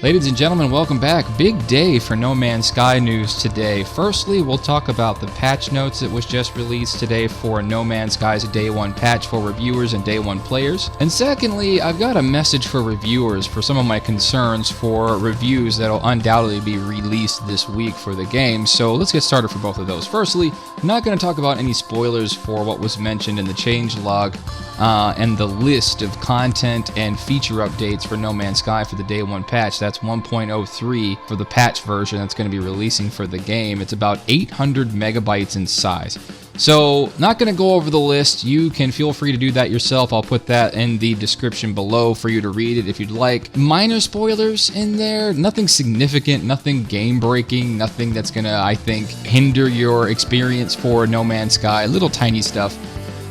Ladies and gentlemen, welcome back. Big day for No Man's Sky news today. Firstly, we'll talk about the patch notes that was just released today for No Man's Sky's Day 1 patch for reviewers and Day 1 players. And secondly, I've got a message for reviewers for some of my concerns for reviews that'll undoubtedly be released this week for the game. So let's get started for both of those. Firstly, I'm not going to talk about any spoilers for what was mentioned in the changelog and the list of content and feature updates for No Man's Sky for the Day 1 patch. That's 1.03 for the patch version that's going to be releasing for the game. It's about 800 megabytes in size. So, not going to go over the list. You can feel free to do that yourself. I'll put that in the description below for you to read it if you'd like. Minor spoilers in there, nothing significant, nothing game-breaking, nothing that's going to, I think, hinder your experience for No Man's Sky. Little tiny stuff.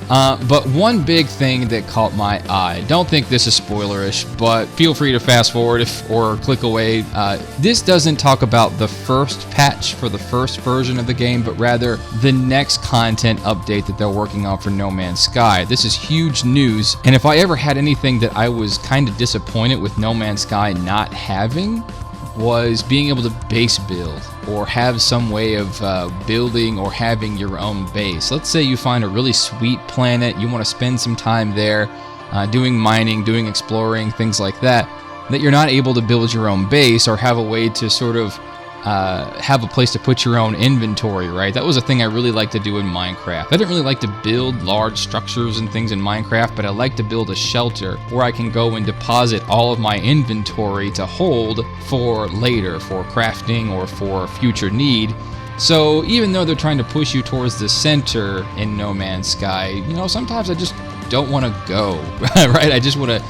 But one big thing that caught my eye, don't think this is spoilerish, but feel free to fast forward or click away. This doesn't talk about the first patch for the first version of the game, but rather the next content update that they're working on for No Man's Sky. This is huge news, and if I ever had anything that I was kind of disappointed with No Man's Sky not having, was being able to base build or have some way of building or having your own base. Let's say you find a really sweet planet, you want to spend some time there doing mining, doing exploring, things like that, that you're not able to build your own base or have a way to sort of have a place to put your own inventory, right? That was a thing I really liked to do in Minecraft. I didn't really like to build large structures and things in Minecraft, but I like to build a shelter where I can go and deposit all of my inventory to hold for later, for crafting or for future need. So even though they're trying to push you towards the center in No Man's Sky, you know, sometimes I just don't want to go, right? I just want to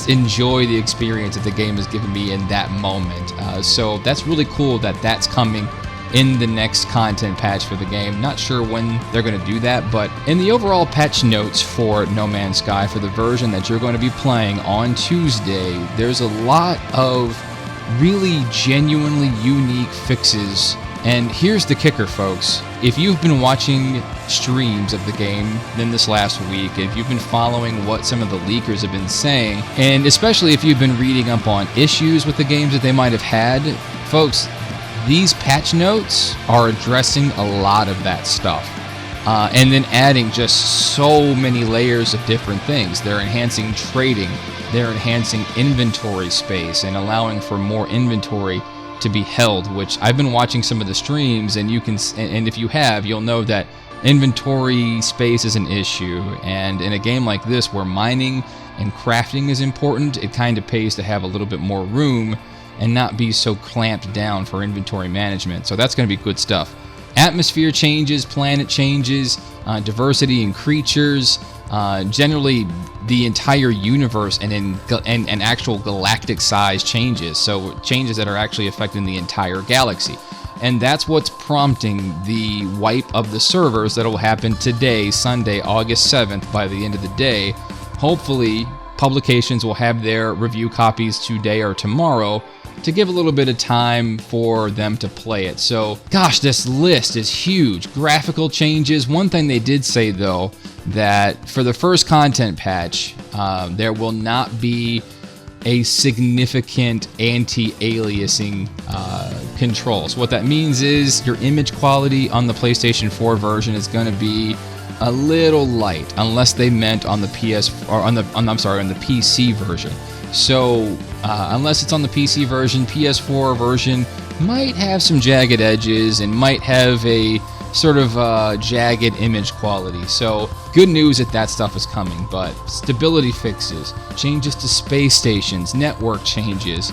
enjoy the experience that the game has given me in that moment. So that's really cool that that's coming in the next content patch for the game. Not sure when they're going to do that, but in the overall patch notes for No Man's Sky for the version that you're going to be playing on Tuesday, there's a lot of really genuinely unique fixes. And here's the kicker, folks. If you've been watching streams of the game in this last week, if you've been following what some of the leakers have been saying, and especially if you've been reading up on issues with the games that they might have had, folks, these patch notes are addressing a lot of that stuff. And then adding just so many layers of different things. They're enhancing trading, they're enhancing inventory space, and allowing for more inventory to be held, which I've been watching some of the streams, and you can, and if you have, you'll know that inventory space is an issue, and in a game like this where mining and crafting is important, it kind of pays to have a little bit more room and not be so clamped down for inventory management. So that's going to be good stuff. Atmosphere changes, planet changes, diversity in creatures, generally the entire universe and actual galactic size changes. So changes that are actually affecting the entire galaxy. And that's what's prompting the wipe of the servers that will happen today, Sunday, August 7th, by the end of the day. Hopefully, publications will have their review copies today or tomorrow to give a little bit of time for them to play it. So, gosh, this list is huge. Graphical changes. One thing they did say, though, that for the first content patch, there will not be a significant anti-aliasing control. So what that means is your image quality on the PlayStation 4 version is going to be a little light, unless they meant on the on the PC version. So unless it's on the PC version, PS4 version might have some jagged edges and might have a sort of jagged image quality. So good news that stuff is coming, but stability fixes, changes to space stations, network changes,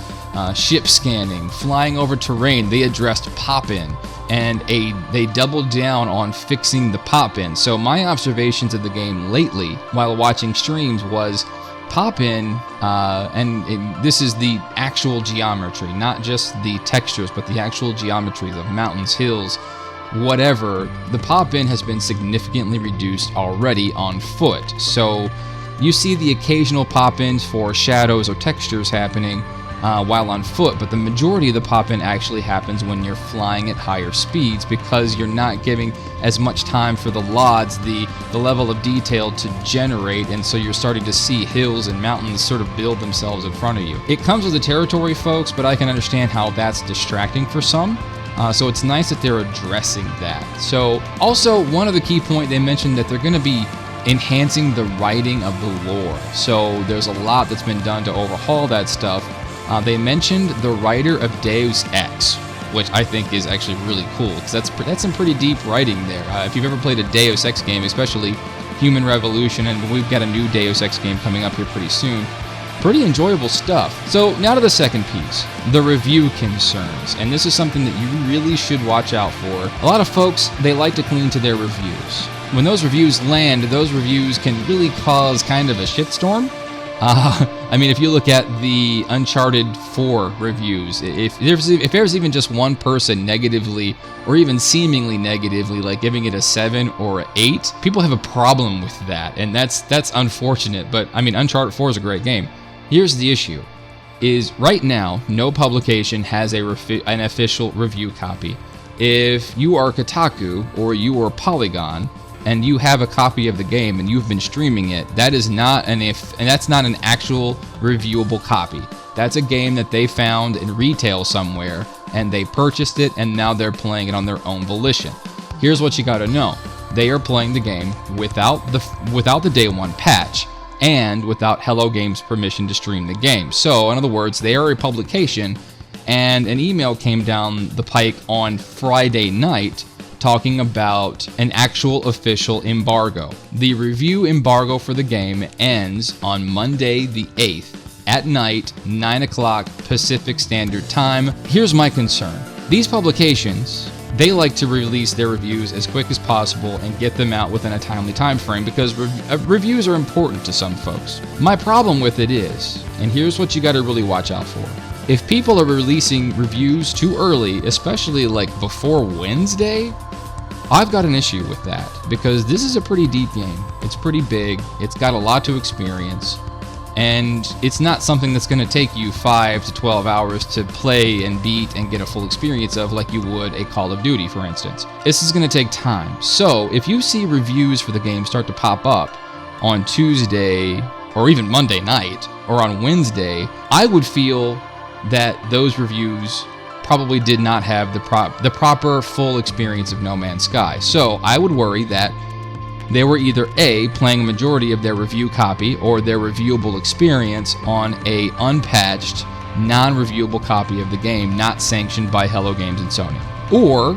ship scanning, flying over terrain. They addressed pop-in, and they doubled down on fixing the pop-in. So my observations of the game lately while watching streams was pop-in, and this is the actual geometry, not just the textures, but the actual geometries of mountains, hills, whatever. The pop-in has been significantly reduced already on foot. So you see the occasional pop-ins for shadows or textures happening, while on foot, but the majority of the pop-in actually happens when you're flying at higher speeds because you're not giving as much time for the LODs, the level of detail to generate, and so you're starting to see hills and mountains sort of build themselves in front of you. It comes with the territory, folks, but I can understand how that's distracting for some. So it's nice that they're addressing that. So also, one of the key points, they mentioned that they're going to be enhancing the writing of the lore. So there's a lot that's been done to overhaul that stuff. They mentioned the writer of Deus Ex, which I think is actually really cool, because that's some pretty deep writing there. If you've ever played a Deus Ex game, especially Human Revolution, and we've got a new Deus Ex game coming up here pretty soon, pretty enjoyable stuff. So now to the second piece, the review concerns, and this is something that you really should watch out for. A lot of folks, they like to cling to their reviews. When those reviews land, those reviews can really cause kind of a shitstorm. I mean, if you look at the Uncharted 4 reviews, if there's even just one person negatively, or even seemingly negatively, like giving it a 7 or an 8, people have a problem with that, and that's unfortunate. But I mean, Uncharted 4 is a great game. Here's the issue: is right now no publication has an official review copy. If you are Kotaku or you are Polygon, and you have a copy of the game and you've been streaming it, that's not an actual reviewable copy. That's a game that they found in retail somewhere, and they purchased it, and now they're playing it on their own volition. Here's what you got to know: they are playing the game without the day one patch, and without Hello Games' permission to stream the game. So, in other words, they are a publication, and an email came down the pike on Friday night talking about an actual official embargo. The review embargo for the game ends on Monday the 8th at night, 9 o'clock Pacific Standard Time. Here's my concern. These publications, they like to release their reviews as quick as possible and get them out within a timely time frame because reviews are important to some folks. My problem with it is, and here's what you got to really watch out for: if people are releasing reviews too early, especially like before Wednesday, I've got an issue with that, because this is a pretty deep game. It's pretty big, it's got a lot to experience, and it's not something that's going to take you 5 to 12 hours to play and beat and get a full experience of like you would a Call of Duty, for instance. This is going to take time. So if you see reviews for the game start to pop up on Tuesday or even Monday night or on Wednesday, I would feel that those reviews probably did not have the proper full experience of No Man's Sky. So I would worry that they were either A, playing a majority of their review copy or their reviewable experience on a unpatched, non-reviewable copy of the game not sanctioned by Hello Games and Sony. Or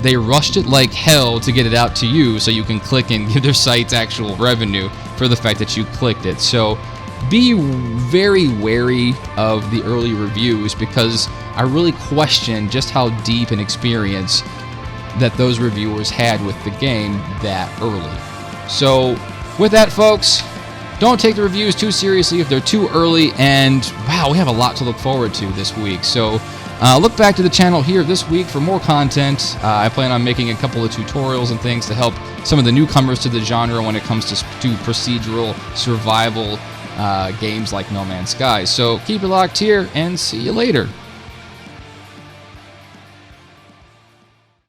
they rushed it like hell to get it out to you so you can click and give their sites actual revenue for the fact that you clicked it. So be very wary of the early reviews, because I really question just how deep an experience that those reviewers had with the game that early. So with that, folks, don't take the reviews too seriously if they're too early, and wow, we have a lot to look forward to this week. So look back to the channel here this week for more content. I plan on making a couple of tutorials and things to help some of the newcomers to the genre when it comes to procedural survival games like No Man's Sky. So keep it locked here, and see you later.